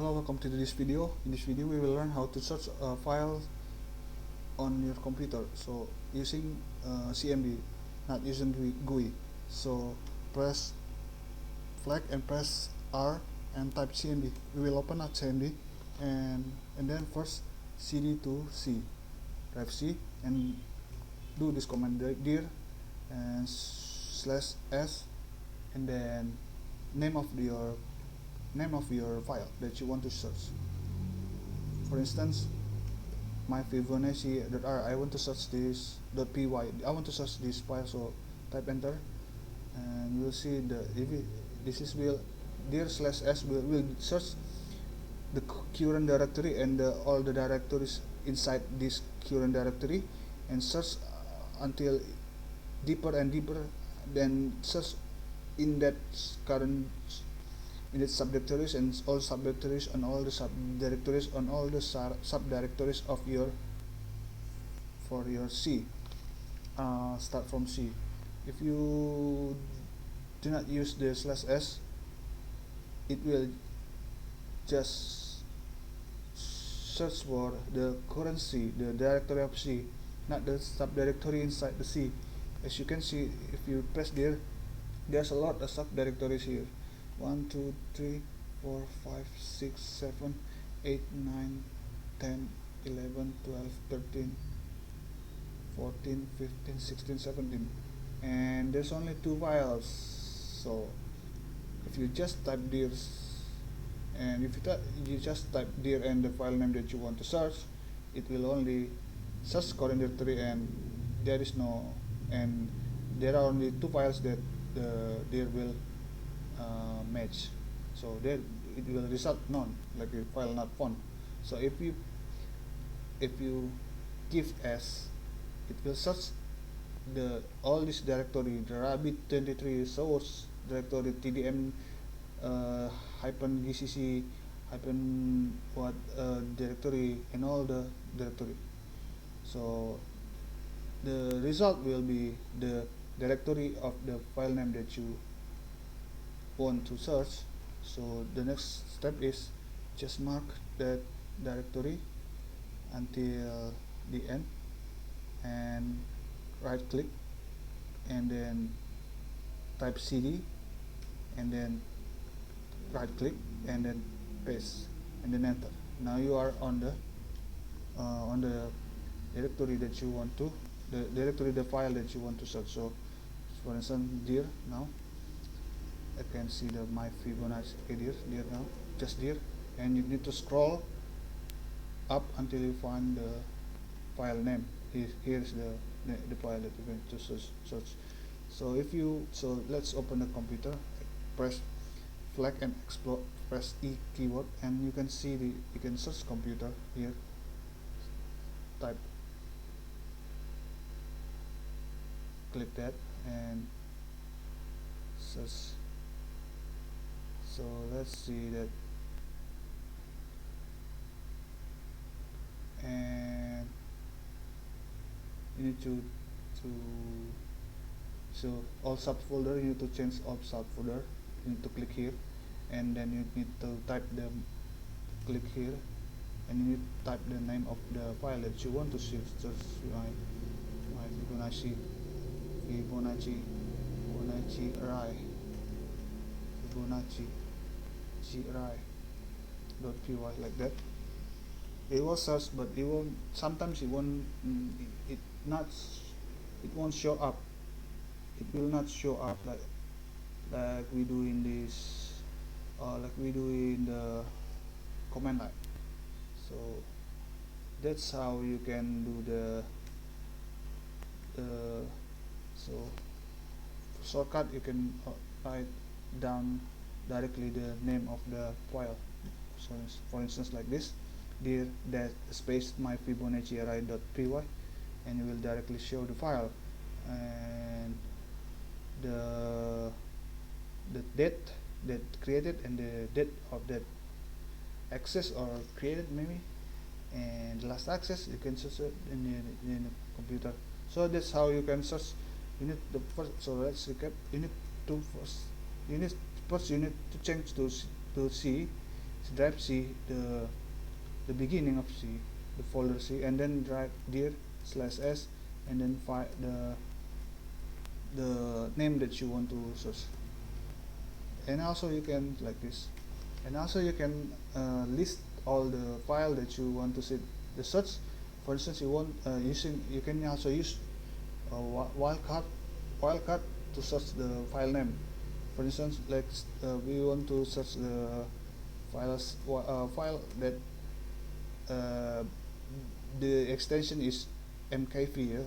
Hello, welcome to this video. In this video we will learn how to search a file on your computer, so using CMD, not using GUI. So press flag and press R and type CMD. We will open up CMD and then first cd to C, drive C, and do this command dir and /s and then name of your file that you want to search. For instance, my Fibonacci.r, I want to search this .py, I want to search this file, so type enter and you will see this is dir /s will search the current directory and all the directories inside this current directory and search until deeper and deeper, then search in that current subdirectories and all subdirectories and all the subdirectories on all the subdirectories of your C. Start from C. If you do not use the /s, it will just search for the current C, the directory of C, not the subdirectory inside the C. As you can see, if you press there, there's a lot of subdirectories here. 1, 2, 3, 4, 5, 6, 7, 8, 9, 10, 11, 12, 13, 14, 15, 16, 17, and there's only 2 files. So if you just type dir and if you just type dir and the file name that you want to search, it will only search current directory and there are only 2 files that the dir will match, so there it will result none, like a file not found. So if you give s, it will search all this directory, the rabbit23 source directory, tdm hyphen gcc hyphen what directory, and all the directory. So the result will be the directory of the file name that you want to search. So the next step is just mark that directory until the end and right click and then type cd and then right click and then paste and then enter. Now you are on the directory that you want to, the file that you want to search. So for instance, dir, now I can see my Fibonacci dir now, just dir, and you need to scroll up until you find the file name. Here's the file that you're going to search. So let's open the computer, press flag and explore, press E keyboard, and you can see you can search computer here. Type, click that and search. So let's see that, and you need to so all subfolder, you need to change all subfolder. You need to click here and then you need to click here and you need to type the name of the file that you want to search. My Fibonacci .py, like that. It will search, but it won't. Sometimes it won't. It won't show up. It will not show up like we do in this, like we do in the command line. So that's how you can do so shortcut. You can write down directly the name of the file. So for instance, like this, dir space my Fibonacci array.py, and you will directly show the file and the date that created and the date of that access or created maybe, and the last access. You can search it in the computer. So that's how you can search. You need the first. So let's recap. You need to change to C. drive C, the beginning of C, the folder C, and then drive dir /s, and then the name that you want to search. And also you can like this, and also you can list all the file that you want to see the search. For instance, you can also use wildcard to search the file name. For instance, like we want to search the file that the extension is mkv.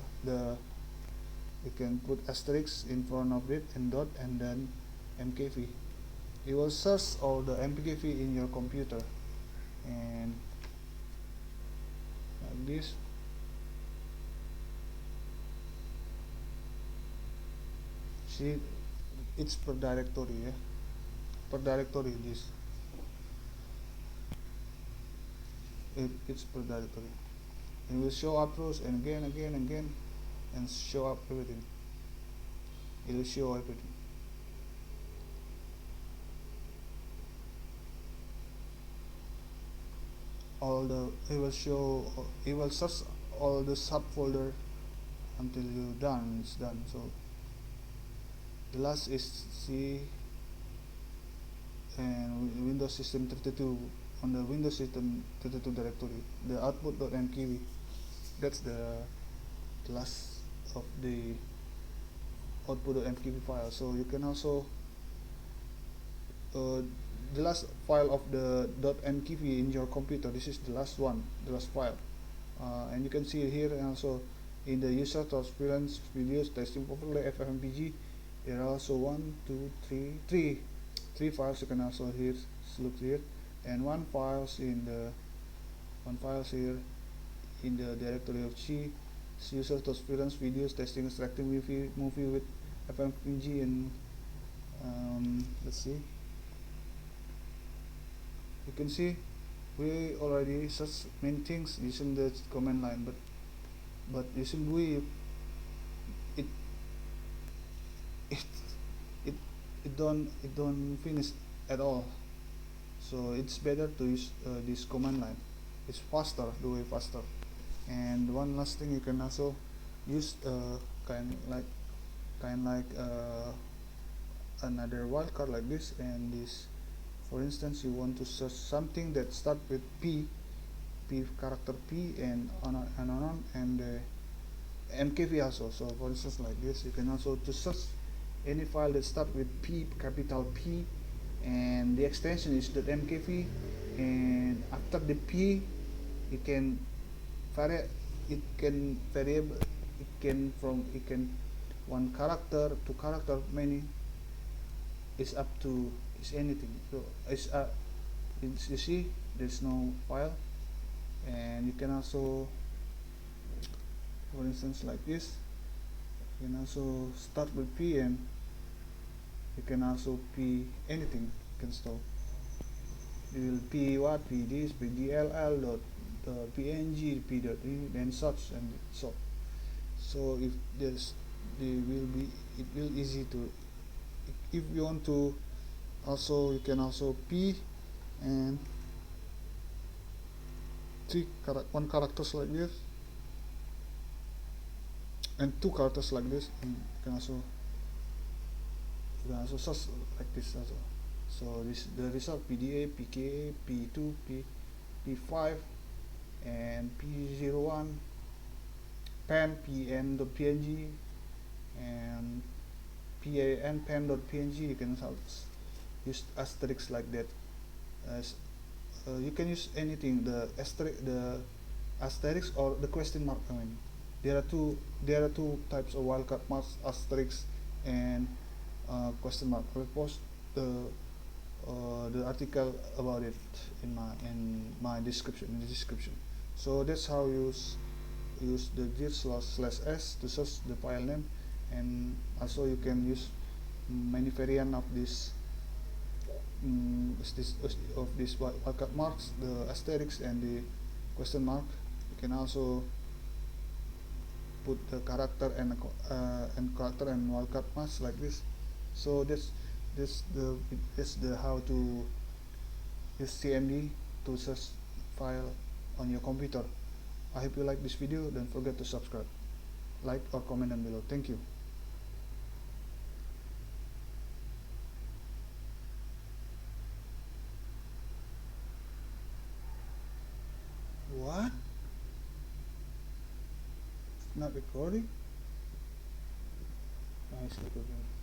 You can put asterix in front of it and dot and then mkv. You will search all the mkv in your computer, and like this. See, it's per directory, yeah, per directory. It's per directory. It will show up rows and again and show up everything. It will show everything. It will search all the subfolder until it's done. So the last is C and Windows System 32. On the Windows System 32 directory, the output.mkv, that's the last of the output.mkv file. So you can also the last file of the .mkv in your computer, this is the last one, the last file, and you can see it here. And also in the user experience videos testing overlay ffmpg, there are also three files. You can also here look here, and one files here in the directory of C, user experience videos testing extracting movie with ffmpg. And let's see, you can see we already search many things using the command line, but using GUI it don't finish at all. So it's better to use this command line. It's faster, the way faster. And one last thing, you can also use kind like another wildcard like this. And this, for instance, you want to search something that start with P character P and on and mkv also. So for instance, like this, you can also to search any file that start with P, capital P, and the extension is .mkv, and after the P it can variable, it can one character, two character, many, is up to is anything. So you see there's no file. And you can also, for instance, like this, you can also start with P, and you can also P anything you can store. You will P what, P this, P dll dot png, P dot and such and so. So if there's it will easy to, if you want to also, you can also P and one characters like this and two characters like this, and you can also search like this also. So this the result PDA, PKA, P2, P5 and P01, pen pn.png and pan pen.png. You can use asterix like that. You can use anything, the asterix or the question mark. I mean, there are two types of wildcard marks, asterix and question mark. I will post the article about it in my description, So that's how you use the dir /s to search the file name. And also you can use many variant of this wildcard marks, the asterix and the question mark. You can also put the character and wildcard marks like this. So that's the how to use CMD to search file on your computer. I hope you like this video. Don't forget to subscribe, like or comment down below. Thank you. What? Not recording? Nice recording.